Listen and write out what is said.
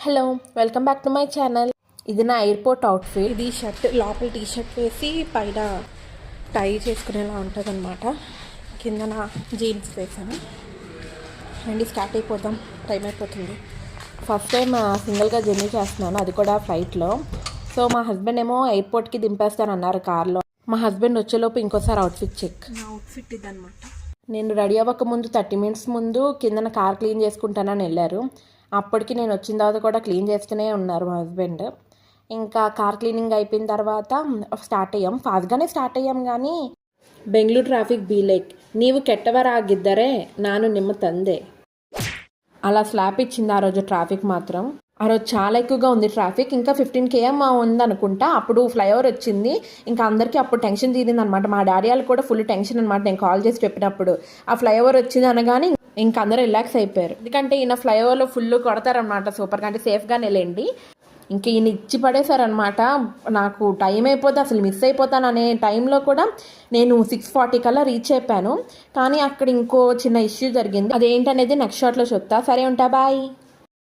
Hello, welcome back to my channel. ఇది నా airport outfit. ఇది షర్ట్ లోపల టీ షర్ట్ వేసి పైన టై చేసుకునేలా ఉంటుంది అనమాట. కింద నా జీన్స్ వేసాను అండ్ స్టార్ట్ అయిపోదాం, టైం అయిపోతుంది. ఫస్ట్ టైం సింగిల్గా జర్నీ చేస్తున్నాను, అది కూడా ఫ్లైట్లో. సో మా హస్బెండ్ ఏమో ఎయిర్పోర్ట్కి దింపేస్తానన్నారు కార్లో. మా హస్బెండ్ వచ్చేలోపు ఇంకోసారి అవుట్ఫిట్ చెక్. నా అవుట్ఫిట్ ఇదనమాట. నేను రెడీ అవ్వక ముందు 30 minutes ముందు కిందన కార్ క్లీన్ చేసుకుంటానని వెళ్ళారు. అప్పటికి నేను వచ్చిన తర్వాత కూడా క్లీన్ చేస్తూనే ఉన్నారు మా హస్బెండ్. ఇంకా కార్ క్లీనింగ్ అయిపోయిన తర్వాత స్టార్ట్ అయ్యాం. ఫాస్ట్గానే స్టార్ట్ అయ్యాం కానీ బెంగళూరు ట్రాఫిక్ బీలైక్ నీవు ಕೆಟ್ಟವರಾಗಿದ್ದರೆ ನಾನು ನಿಮ್ಮ ತಂದೆ అలా స్లాప్ ఇచ్చింది ఆ రోజు ట్రాఫిక్ మాత్రం. ఆ రోజు చాలా ఎక్కువగా ఉంది ట్రాఫిక్. ఇంకా 15 km ఉందనుకుంటా. అప్పుడు ఫ్లైఓవర్ వచ్చింది. ఇంకా అందరికీ అప్పుడు టెన్షన్ తీరింది అనమాట. మా డాడీ వాళ్ళు కూడా ఫుల్ టెన్షన్ అనమాట నేను కాల్ చేసి చెప్పినప్పుడు. ఆ ఫ్లైఓవర్ వచ్చింది అనగానే ఇంకా అందరూ రిలాక్స్ అయిపోయారు. ఎందుకంటే ఈయన ఫ్లైఓవర్లో ఫుల్ కొడతారనమాట సూపర్గా, అంటే సేఫ్గానే వెళ్ళండి. ఇంక ఈయన ఇచ్చి పడేశారనమాట. నాకు టైం అయిపోతే అసలు మిస్ అయిపోతాను అనే టైంలో కూడా నేను 6:40 కల్లా రీచ్ అయిపోయాను. కానీ అక్కడ ఇంకో చిన్న ఇష్యూ జరిగింది. అదేంటనేది నెక్స్ట్ షాట్లో చెప్తా. సరే ఉంటా, బాయ్.